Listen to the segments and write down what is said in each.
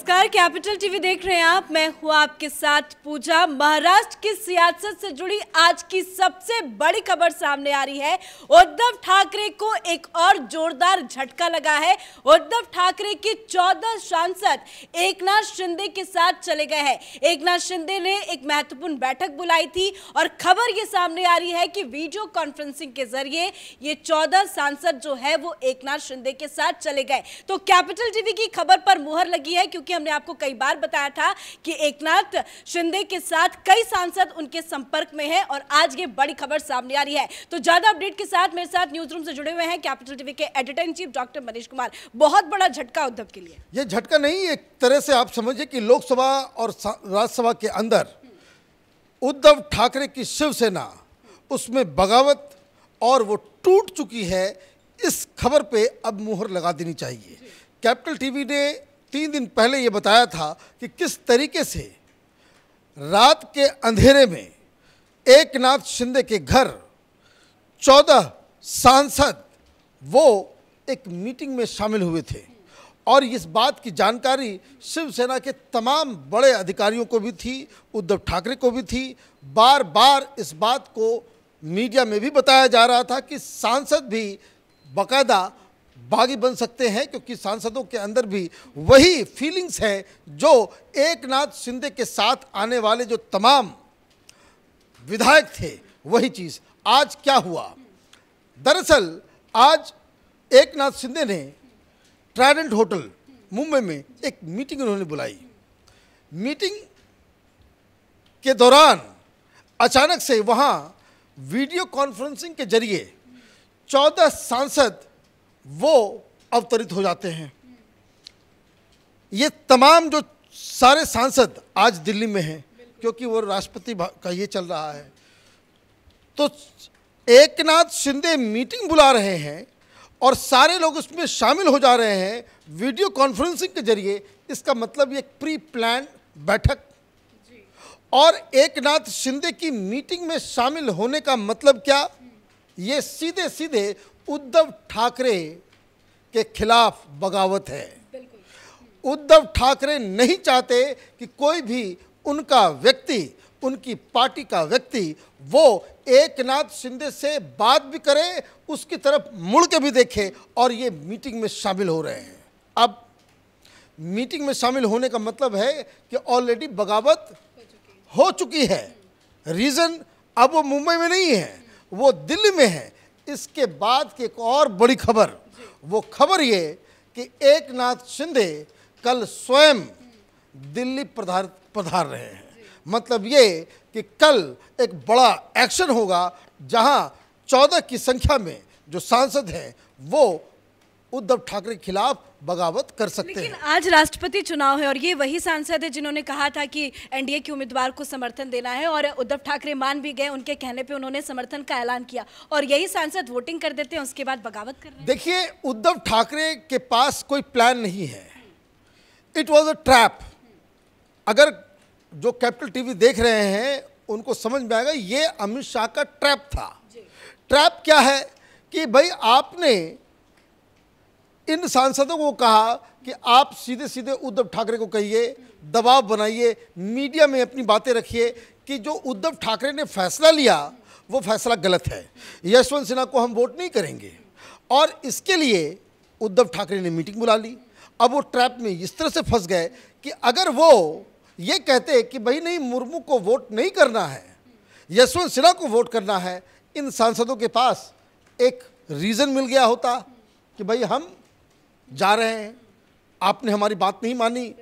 नमस्कार, capital TV देख रहे हैं आप। मैं हूं आपके साथ पूजा। महाराष्ट्र की सियासत से जुड़ी आज की सबसे बड़ी खबर सामने आ रही है। उद्धव ठाकरे को एक और जोरदार झटका लगा है। उद्धव ठाकरे के 14 सांसद एकनाथ शिंदे के साथ चले गए हैं। एकनाथ शिंदे ने एक महत्वपूर्ण बैठक बुलाई थी और खबर ये सामने आ रही है कि वीडियो कॉन्फ्रेंसिंग के जरिए ये 14 सांसद जो है वो एकनाथ शिंदे के साथ चले गए। तो कैपिटल टीवी की खबर पर मुहर लगी है, क्योंकि हमने आपको कई बार बताया था कि एकनाथ शिंदे के साथ कई सांसद उनके संपर्क में हैं और आज ये बड़ी खबर सामने आ रही है। तो ज्यादा अपडेट के साथ मेरे साथ न्यूज रूम से जुड़े हुए हैं कैपिटल टीवी के editor in chief doctor Manish Kumar. बहुत बड़ा झटका उद्धव के लिए। ये झटका नहीं, एक तरह से आप समझिए कि लोकसभा और राज्यसभा के अंदर उद्धव ठाकरे की शिवसेना उसमें बगावत और वो टूट चुकी है। इस खबर पे अब मुहर लगा देनी चाहिए। कैपिटल टीवी ने 3 दिन पहले ये बताया था कि किस तरीके से रात के अंधेरे में एकनाथ शिंदे के घर 14 सांसद वो एक मीटिंग में शामिल हुए थे और इस बात की जानकारी शिवसेना के तमाम बड़े अधिकारियों को भी थी, उद्धव ठाकरे को भी थी। बार बार इस बात को मीडिया में भी बताया जा रहा था कि सांसद भी बाकायदा बागी बन सकते हैं, क्योंकि सांसदों के अंदर भी वही फीलिंग्स है जो एकनाथ शिंदे के साथ आने वाले जो तमाम विधायक थे, वही चीज़ आज क्या हुआ। दरअसल आज एकनाथ शिंदे ने ट्राइडेंट होटल मुंबई में एक मीटिंग उन्होंने बुलाई। मीटिंग के दौरान अचानक से वहाँ वीडियो कॉन्फ्रेंसिंग के जरिए 14 सांसद वो अवतरित हो जाते हैं। ये तमाम जो सारे सांसद आज दिल्ली में हैं, क्योंकि वो राष्ट्रपति का ये चल रहा है। तो एकनाथ शिंदे मीटिंग बुला रहे हैं और सारे लोग उसमें शामिल हो जा रहे हैं वीडियो कॉन्फ्रेंसिंग के जरिए। इसका मतलब ये प्री प्लान बैठक और एकनाथ शिंदे की मीटिंग में शामिल होने का मतलब क्या, ये सीधे सीधे उद्धव ठाकरे के खिलाफ बगावत है। उद्धव ठाकरे नहीं चाहते कि कोई भी उनका व्यक्ति, उनकी पार्टी का व्यक्ति वो एकनाथ शिंदे से बात भी करे, उसकी तरफ मुड़ के भी देखे और ये मीटिंग में शामिल हो रहे हैं। अब मीटिंग में शामिल होने का मतलब है कि ऑलरेडी बगावत हो चुकी है। रीज़न अब वो मुंबई में नहीं है, वो दिल्ली में है। इसके बाद की एक और बड़ी खबर, वो खबर ये कि एकनाथ शिंदे कल स्वयं दिल्ली पधार रहे हैं। मतलब ये कि कल एक बड़ा एक्शन होगा जहां 14 की संख्या में जो सांसद हैं वो उद्धव ठाकरे के खिलाफ बगावत कर सकते हैं। लेकिन आज राष्ट्रपति चुनाव है और ये वही सांसद है जिन्होंने कहा था कि एनडीए के उम्मीदवार को समर्थन देना है और उद्धव ठाकरे मान भी गए। उनके कहने पे उन्होंने समर्थन का ऐलान किया और यही सांसद वोटिंग कर देते हैं, उसके बाद बगावत कर रहे हैं। देखिए, उद्धव ठाकरे के पास कोई प्लान नहीं है। It was a trap. अगर जो कैपिटल टीवी देख रहे हैं उनको समझ में आएगा, ये अमित शाह का ट्रैप था। ट्रैप क्या है कि भाई आपने इन सांसदों को कहा कि आप सीधे सीधे उद्धव ठाकरे को कहिए, दबाव बनाइए, मीडिया में अपनी बातें रखिए कि जो उद्धव ठाकरे ने फैसला लिया वो फैसला गलत है, यशवंत सिन्हा को हम वोट नहीं करेंगे। और इसके लिए उद्धव ठाकरे ने मीटिंग बुला ली। अब वो ट्रैप में इस तरह से फंस गए कि अगर वो ये कहते कि भाई नहीं, मुर्मू को वोट नहीं करना है, यशवंत सिन्हा को वोट करना है, इन सांसदों के पास एक रीज़न मिल गया होता कि भाई हम जा रहे हैं, आपने हमारी बात नहीं मानी,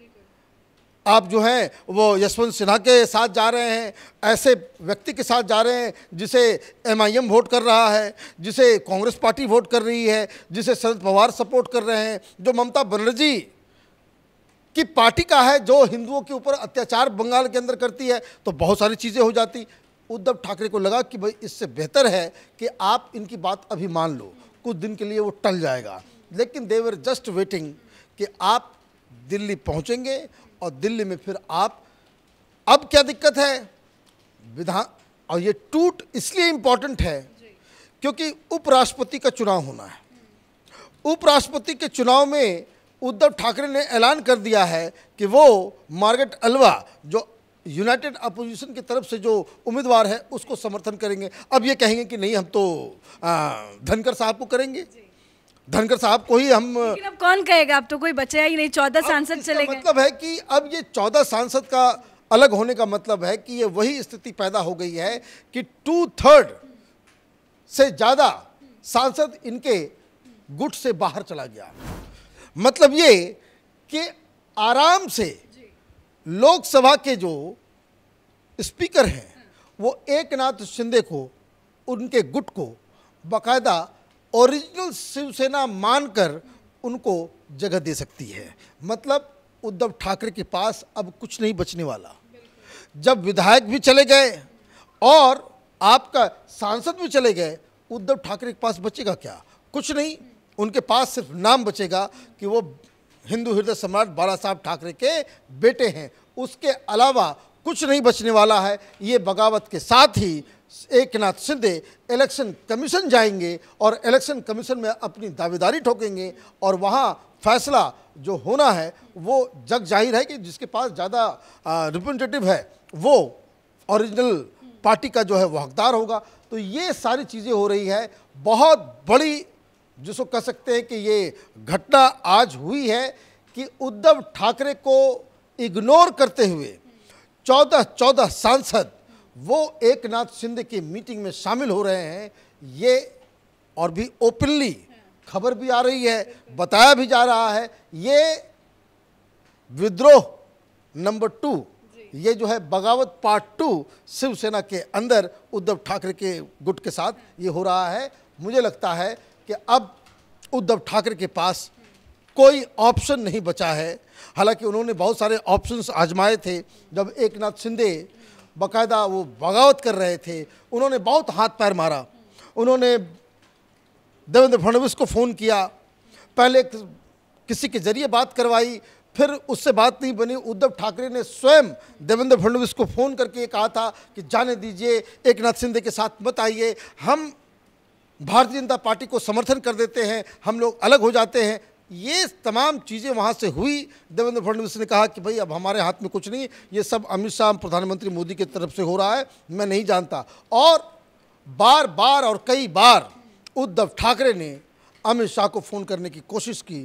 आप जो हैं वो यशवंत सिन्हा के साथ जा रहे हैं, ऐसे व्यक्ति के साथ जा रहे हैं जिसे एमआईएम वोट कर रहा है, जिसे कांग्रेस पार्टी वोट कर रही है, जिसे शरद पवार सपोर्ट कर रहे हैं, जो ममता बनर्जी की पार्टी का है, जो हिंदुओं के ऊपर अत्याचार बंगाल के अंदर करती है। तो बहुत सारी चीज़ें हो जाती। उद्धव ठाकरे को लगा कि भाई इससे बेहतर है कि आप इनकी बात अभी मान लो, कुछ दिन के लिए वो टल जाएगा। लेकिन दे वर जस्ट वेटिंग कि आप दिल्ली पहुंचेंगे और दिल्ली में फिर आप, अब क्या दिक्कत है विधान, और ये टूट इसलिए इम्पॉर्टेंट है क्योंकि उपराष्ट्रपति का चुनाव होना है। उपराष्ट्रपति के चुनाव में उद्धव ठाकरे ने ऐलान कर दिया है कि वो मार्गरेट अल्वा जो यूनाइटेड अपोजिशन की तरफ से जो उम्मीदवार है उसको समर्थन करेंगे। अब ये कहेंगे कि नहीं हम तो धनखड़ साहब को करेंगे, धनखड़ साहब को ही हम। लेकिन अब कौन कहेगा, अब तो कोई बचा ही नहीं, 14 सांसद चले गए। मतलब है कि अब ये 14 सांसद का अलग होने का मतलब है कि ये वही स्थिति पैदा हो गई है कि 2/3 से ज़्यादा सांसद इनके गुट से बाहर चला गया। मतलब ये कि आराम से लोकसभा के जो स्पीकर हैं वो एकनाथ शिंदे को, उनके गुट को बाकायदा ओरिजिनल शिवसेना मानकर उनको जगह दे सकती है। मतलब उद्धव ठाकरे के पास अब कुछ नहीं बचने वाला। जब विधायक भी चले गए और आपका सांसद भी चले गए, उद्धव ठाकरे के पास बचेगा क्या? कुछ नहीं। उनके पास सिर्फ नाम बचेगा कि वो हिंदू हृदय सम्राट बाला साहब ठाकरे के बेटे हैं। उसके अलावा कुछ नहीं बचने वाला है। ये बगावत के साथ ही एकनाथ शिंदे इलेक्शन कमीशन जाएंगे और इलेक्शन कमीशन में अपनी दावेदारी ठोकेंगे और वहाँ फैसला जो होना है वो जग जाहिर है कि जिसके पास ज़्यादा रिप्रेजेंटेटिव है वो ओरिजिनल पार्टी का जो है वो हकदार होगा। तो ये सारी चीज़ें हो रही है। बहुत बड़ी जिसको कह सकते हैं कि ये घटना आज हुई है कि उद्धव ठाकरे को इग्नोर करते हुए 14 सांसद वो एकनाथ शिंदे की मीटिंग में शामिल हो रहे हैं। ये और भी ओपनली खबर भी आ रही है, बताया भी जा रहा है। ये विद्रोह नंबर 2, ये जो है बगावत पार्ट 2 शिवसेना के अंदर उद्धव ठाकरे के गुट के साथ ये हो रहा है। मुझे लगता है कि अब उद्धव ठाकरे के पास कोई ऑप्शन नहीं बचा है। हालांकि उन्होंने बहुत सारे ऑप्शंस आजमाए थे। जब एकनाथ शिंदे बाकायदा वो बगावत कर रहे थे, उन्होंने बहुत हाथ पैर मारा। उन्होंने देवेंद्र फडणवीस को फ़ोन किया, पहले किसी के जरिए बात करवाई, फिर उससे बात नहीं बनी। उद्धव ठाकरे ने स्वयं देवेंद्र फडणवीस को फ़ोन करके कहा था कि जाने दीजिए, एकनाथ शिंदे के साथ मत आइए, हम भारतीय जनता पार्टी को समर्थन कर देते हैं, हम लोग अलग हो जाते हैं। ये तमाम चीज़ें वहाँ से हुई। देवेंद्र फडणवीस ने कहा कि भाई अब हमारे हाथ में कुछ नहीं, ये सब अमित शाह प्रधानमंत्री मोदी की तरफ से हो रहा है, मैं नहीं जानता। और बार बार और कई बार उद्धव ठाकरे ने अमित शाह को फ़ोन करने की कोशिश की,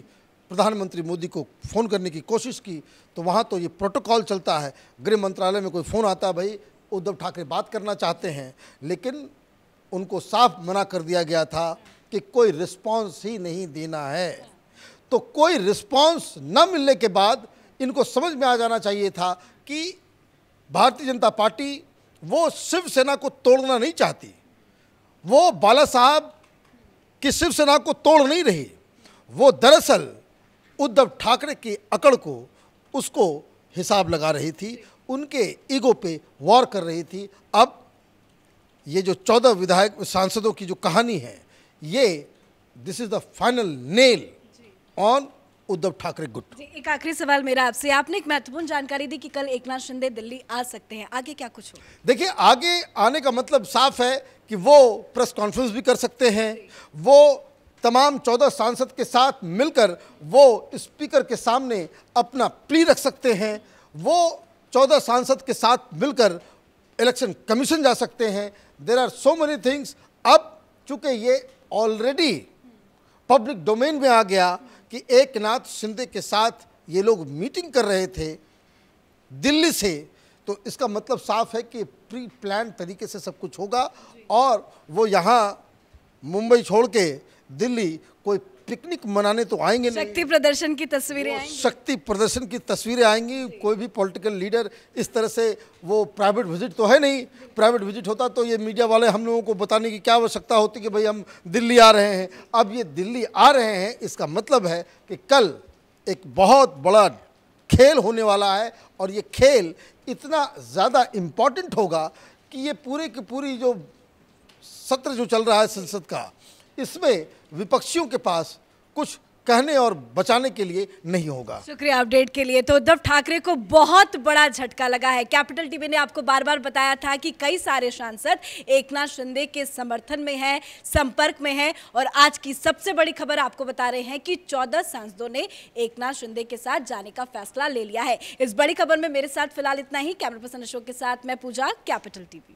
प्रधानमंत्री मोदी को फ़ोन करने की कोशिश की, तो वहाँ तो ये प्रोटोकॉल चलता है, गृह मंत्रालय में कोई फ़ोन आता है, भाई उद्धव ठाकरे बात करना चाहते हैं, लेकिन उनको साफ मना कर दिया गया था कि कोई रिस्पांस ही नहीं देना है। तो कोई रिस्पांस न मिलने के बाद इनको समझ में आ जाना चाहिए था कि भारतीय जनता पार्टी वो शिवसेना को तोड़ना नहीं चाहती, वो बाला साहब की शिवसेना को तोड़ नहीं रही, वो दरअसल उद्धव ठाकरे की अकड़ को, उसको हिसाब लगा रही थी, उनके ईगो पे वॉर कर रही थी। अब ये जो 14 विधायक सांसदों की जो कहानी है, ये this is the final nail on Uddhav Thackeray गुट। एक आखिरी सवाल मेरा आपसे, आपने एक महत्वपूर्ण जानकारी दी कि कल एकनाथ शिंदे दिल्ली आ सकते हैं, आगे क्या कुछ हो? देखिए, आगे आने का मतलब साफ है कि वो प्रेस कॉन्फ्रेंस भी कर सकते हैं, वो तमाम 14 सांसद के साथ मिलकर वो स्पीकर के सामने अपना प्ली रख सकते हैं, वो 14 सांसद के साथ मिलकर इलेक्शन कमीशन जा सकते हैं। There are so many things. अब चूंकि ये ऑलरेडी पब्लिक डोमेन में आ गया कि एकनाथ शिंदे के साथ ये लोग मीटिंग कर रहे थे दिल्ली से, तो इसका मतलब साफ है कि प्री प्लान तरीके से सब कुछ होगा और वो यहाँ मुंबई छोड़ के दिल्ली कोई पिकनिक मनाने तो आएंगे नहीं। शक्ति प्रदर्शन की तस्वीरें आएंगी, शक्ति प्रदर्शन की तस्वीरें आएंगी। कोई भी पॉलिटिकल लीडर इस तरह से, वो प्राइवेट विजिट तो है नहीं, प्राइवेट विजिट होता तो ये मीडिया वाले हम लोगों को बताने की क्या आवश्यकता होती कि भाई हम दिल्ली आ रहे हैं। अब ये दिल्ली आ रहे हैं, इसका मतलब है कि कल एक बहुत बड़ा खेल होने वाला है और ये खेल इतना ज़्यादा इम्पॉर्टेंट होगा कि ये पूरे की पूरी जो सत्र जो चल रहा है संसद का, इसमें विपक्षियों के पास कुछ कहने और बचाने के लिए नहीं होगा। शुक्रिया अपडेट के लिए। तो उद्धव ठाकरे को बहुत बड़ा झटका लगा है। कैपिटल टीवी ने आपको बार बार बताया था कि कई सारे सांसद एकनाथ शिंदे के समर्थन में हैं, संपर्क में हैं, और आज की सबसे बड़ी खबर आपको बता रहे हैं कि 14 सांसदों ने एकनाथ शिंदे के साथ जाने का फैसला ले लिया है। इस बड़ी खबर में मेरे साथ फिलहाल इतना ही। कैमरा पर्सन अशोक के साथ मैं पूजा, कैपिटल टीवी।